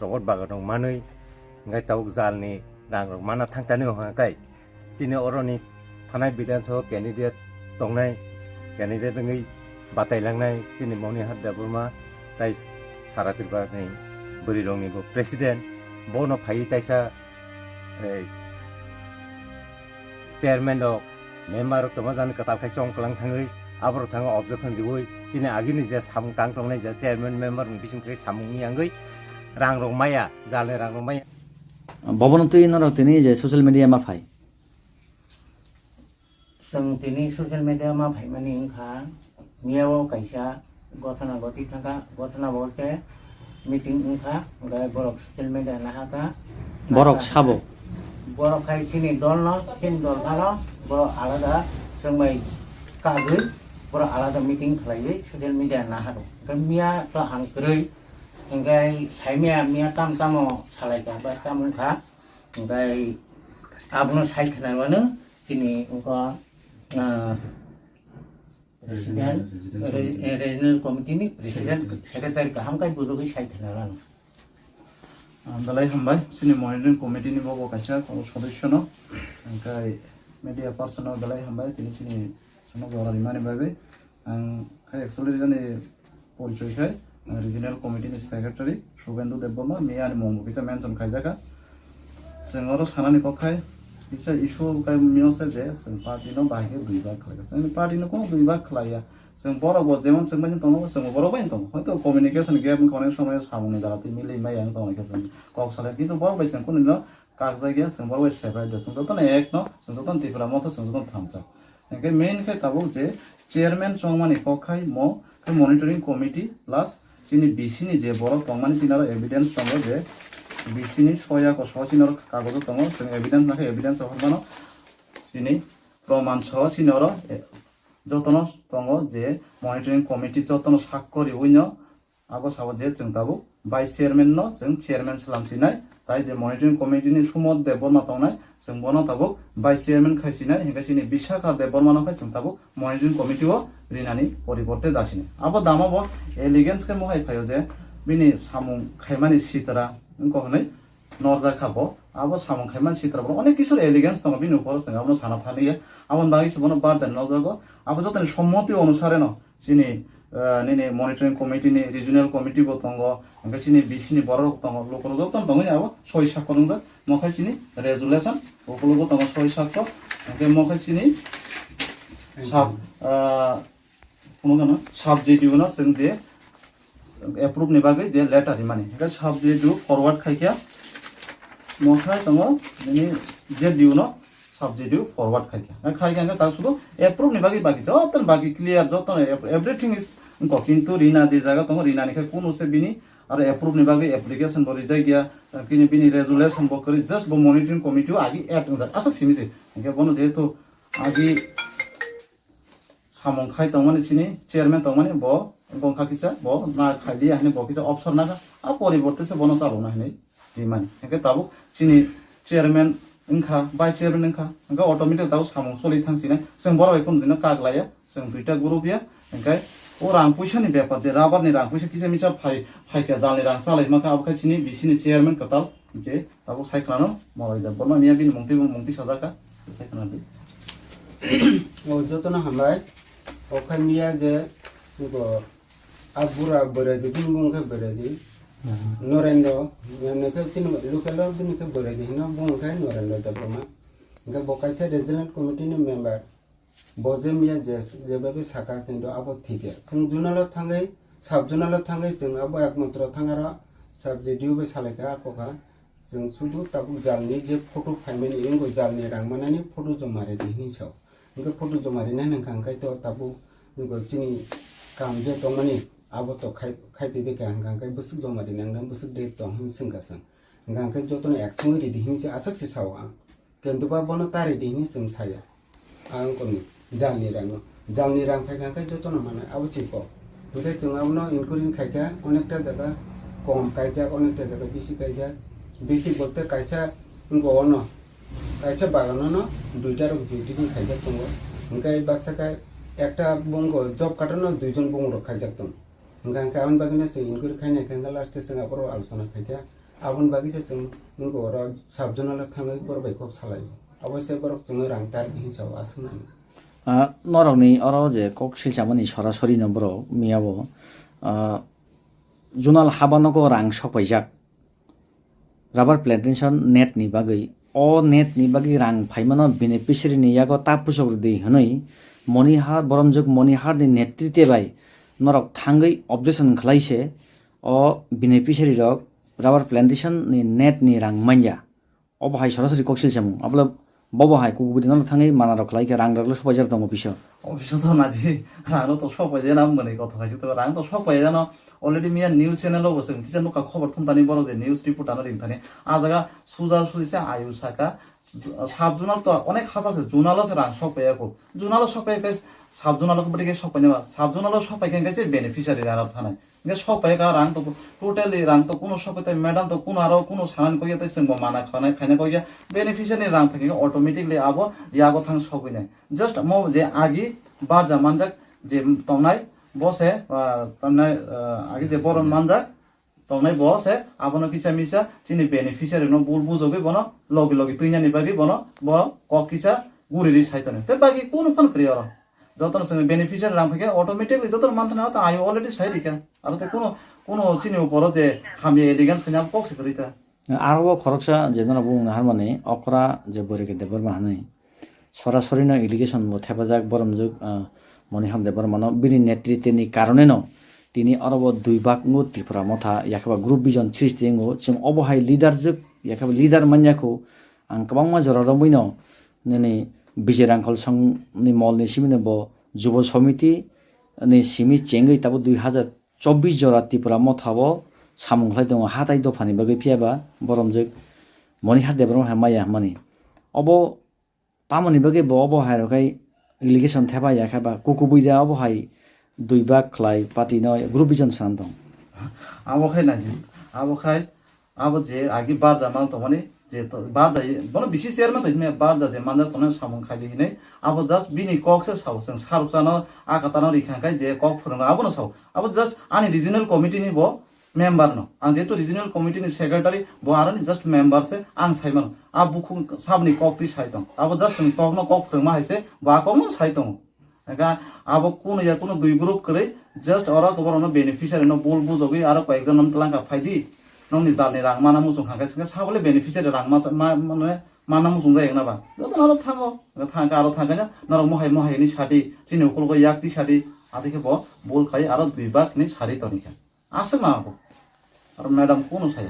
robot bagadong manui ngai tawuk jalni rang rok mana thangtani hangai chini oroni thanai bidanso candidate tongnai candidate ngai batailangnai chini moni hadda burma tai saratirba nei burirongni bo president bono phai taisa chairman dok member rok tomajan katal khai chongklang thangai abro thanga objection diboi chini agini je samung tang tongnai je chairman member bising khai samung ni angai rang rok maya jalne rang rok maya ভবনতই নরক তিনি যে social media মা phi जों दिनै social media मा फाइमानि ओंखा मियाव कायसा गथना गति थाका गथना बलते मिटिं ओंखा ओमफ्राय बरक ससियेल मिडिया नाहाका বরক সাবো बरक खाय सिनि दल न सिन दल थानो बर आलादा जोंबाय कागै बर आलादा मिटिं खालायो ससियेल मिडिया नाहारो ओमफ्राय मिया तो हांग्रै ओमफ्राय साइमिया मिया ताम तामो सालायगा बा ताम ओंखा ओमफ्राय आबनो सायखनायानो दिनै ओंखा regional committee ni president secretary kaham kai bujogi saithana ran dalai hambai sini monitoring committee ni bobo kaisa সদস্য no kai media person dalai hambai tini sini sono gorari mane babe ang kai actually jani পরিচয় kai regional committee ni secretary Suvendu Debbarma মিয়া ni mongbo kisa mention khaijaka sengoro sanani kokai bisa isu kai miose je seng party no bahige duibar khlaiga seng party no ko duibar khlaiya seng boro bo jemon seng bani tono seng boro bai tono hoyto communication gap konek somoy samuni darate milei mai ang tono keseng kok sale kintu boro bai seng kunino kakjai ge seng boro bai separate seng toton ek no seng toton tipra motha seng toton thamcha engke main khai tabuk je chairman chongmani kokai mo kai monitoring committee plus chini bc ni je boro tongmani sinaro evidence tongo je বিসিনি সয়া কো সচিনর কাগজ তঙ্গ जों evidence নাকে evidence হরমানো সিনি প্রমাণ সহ সিনর যতন তঙ্গ যে মনিটরিং কমিটি যতন স্বাক্ষরি হইন আবো সাব যে जों তাবো ভাইস চেয়ারম্যান ন जों চেয়ারম্যান সালামছিনাই তাই যে মনিটরিং কমিটিনি সুমত দেববর্মা তংনাই जों বনো তাবো ভাইস চেয়ারম্যান খাইছিনাই হেঙ্গাসিনি বিশাখা দেববর্মা নখাই जों তাবো মনিটরিং কমিটিও রিনানি পরিবর্তে দাসিনি আবো দামাবো এলিগেন্স কে মহাই ফাইও যে বিনি সামুং খাইমানি সিতরা इनको हनै नरजा खाबो आबो सामं खायमान सित्रबो अनेक किशोर एलिगेंस दङ बिनु पर जों आबो साना थालिया आबन बागि सबनो बारजान नजरगो आबो जतन सम्मति अनुसारे न सिनि निने मनिटरिंग कमिटी नि रिजनल कमिटी बो दङ अंगे सिनि बिसिनि बरक दङ लोकरो जतन दङ आबो सय साखरं दा मखाय सिनि रेजुलेसन ओकलबो दङ सय साखर अंगे मखाय सिनि साब पुनगना साब जे दिउना जों दे approve ni bagai je letter rimani ka subject do forward khaikya motha tongo ni je diu no subject do forward khaikya ta sudo approve ni bagai bagi joton bagi clear joton everything is ko kintu rina de jaga tongo rina ni khai kuno se bini ar approve ni bagai application bori jai gya kini bini resolution bo kari just bo monitoring committee agi add asak simi je ke bono je to agi samong khai tongmani sini chairman tongmani bo Tongkha kisa bo na khali hane bo kisa option na a poriborte se bono chalo na hane diman engke tabu chini chairman engkha vice chairman engkha engka automatic tabu samong soli thangsine जों boro ekon dina kaglaya जों duita group ya engka o rang puisa ni byapar je rabar ni rang puisa kisa misa phai ka jalni rang salai maka abkha chini bisini chairman katal je tabu saiklano molai da borma miya bin mungti sadaka saiklano di o jotona hambai okhai miya je ngo abura beredi bung ke beredi norendo ne ke tin lokal bin ke beredi no bung ke norendo da broma ga bokai se regional committee ni member bozem ya je babe saka kendo abo thike sing junalo thangai sab junalo thangai जों abo ekmatra thangara subject be salaka koka जों sudu tabu jalni je photo faimeni ingo jalni rangmanani photo jomare dihni saw ingo photo jomare na nang kai to tabu ingo chini kam je tongmani abo to khai pibe ka hangang kai busuk jomari nangdam busuk de tong hin singkasang hangang kai jotone action ri dihni se asak se sawa kentu ba bono tare dihni sing saya ang komi jalni rang phai hangang kai jotone mane abo chiko ngai jong abno inkurin khaika onekta jaga kom kaija onekta jaga bisi bolte kaisa ngo ono kaisa bagano no duita ro duiti kin khaija tongo ngai baksa kai একটা বঙ্গ job কাটানো দুইজন বঙ্গ খাইজাকতম গান কাউন বাগিনা সে ইনকুর খাইনা কাঙ্গা লাস্টে সঙ্গে আবার আলোচনা খাইতা abun bagi se chung nungko oro sabjonal thangai borbai kok salai অবশ্যই বরক जोङो रां तारनि हिसाब आसुनानै नरकनि अरो जे कक सिलसामनि सरासरि नम्बराव मियाबो जुनाल हाबानोको रां सपाइजाक राबार प्लान्टेसन नेटनि बागै अ नेटनि बागै रां फाइमानो बेनिफिसियारिनि यागो तापुसक दै हनै मनिहार बरमजुक मनिहारनि नेतृत्व बाय नरक थांगै अबजेक्सन खलाइसे अ बेनिफिसियारि रक राबार प्लान्टेसन नि नेटनि रां मान्या अबहाय सरासरि कक सिलसामु अब्ला बबहाय कुबुदि नल थाङै मानारक लाइके रां रगल सबाइजार दङ बिसो অবশ্য তো নাজি রাং তো সবাই যে নাম মনে কথা খাইছে তো রাং তো সবাই জানো অলরেডি মিয়া নিউজ চ্যানেলও বসে কিছু লোক খবর থমতানি বড় যে নিউজ রিপোর্টার রিংথানি আজাগা সুজা সুজিছে আয়ু সাকা সাব জুনাল তো অনেক হাজার আছে জুনালও রাং সবাইয়াকো জুনালও সবাইকে সাব জুনালকে বড়ি সবাই নেবা সাব জুনালও সবাইকে গেছে বেনিফিশিয়ারি রাং থানায় সবাই রাং তো টোটালি রাং তো কোনো সবাই ম্যাডাম তো কোনো আরো কোনো সানান কইয়া তাই সিংহ মানা খানায় খাইনা কইয়া বেনিফিশিয়ারি রাং ফাইকে অটোমেটিকলি আবো ইয়াগো থাং সবাই নাই জাস্ট মো যে আগি বারজা মানজাক যে তংনাই বসে তংনাই আগে যে বড় মানজাক তংনাই বসে আবনো কিসা মিসা চিনি বেনিফিশিয়ারি নো বুল বুজবে বনো লগে লগে তুইনানি বাগি বনো বড় ক কিসা গুরিরি সাইতনে তে বাকি কোন ফোন করিয়র যতন সঙ্গে বেনিফিশিয়ারি রাং ফাইকে অটোমেটিকলি যতন মানথানা তো আই অলরেডি সাইরিকা আর তে কোনো চিনি উপর যে হামি এলিগেন্স কিনা পক্স করিতা आरो खरकसा जे नरा बुंनो हारमाने अखरा जे बोरेके देबर माहानै सरासरिनो इलिगेशन थेफाजाक बरमजुक मनिहाम देबर मानो बिनि नेतृत्वनि कारणेनो तिनि अरब 2 बाकंगो त्रिपुरा मथा याखबा ग्रुप बिजन सृष्टिंगो जों अबहाय लिडारजुक याखबा लिडार मान्याखौ आं गोबां जररमैनो ननि बिजिरांखल संनि मलनि सिमिनो ब जुब समिति नि सिमि चेंगै ताबो 2024 जरा त्रिपुरा मथाबो सामुंख्लाय दङ हाथाय दफानि बागै फियाबा बरमजुक मनिहार देबर माया माने अब तामनि बागै ब हायरखाय इलिगेशन थेबा याखाबा कुकुबुइदा अबहाय 2 बाक खलाय पातिनो ग्रुप बिजन सान दं आबखाय नाजि आबखाय आब जे आगि बारजा मान तो माने जे तो बारजा बनो बिसि शेयर मा तने बारजा जे मानजा तने सामुं खालि हिनै आब जस्ट बिनि कक से साउ जों सारुसानो आकातानो रिखांखाय जे कक फुरंगा आबनो साउ आब जस्ट आनि रिजनल कमिटि नि ब मेम्बर न आं जेतु रिजनल कमिटि नि सेक्रेटारि ब आरनि जस्ट मेम्बर से आं साइमन आ बुखु साबनि कक ति साइतं आब जस्ट तगनो कक फुरंगा हाइसे बा कमो साइतं एगा आब कुन या कुन 2 ग्रुप करे जस्ट अरा गबरनो बेनिफिशियारि न बोल बुजोगै आरो कयजन नम तलांगा फाइदि नंनि जालनि रां माना मुसुं खांगाय सिंगा साबले बेनिफिशियारि रां माने माना मुसुं जाय नाबा जत नारो थांगो थांगा आरो थांगाय नारो मोहायनि सादि जिनि उकलगो याकति सादि आदिके ब बोल खाय आरो 2 बाकनि सारि तनिका आसे माबो और मैडम कौन है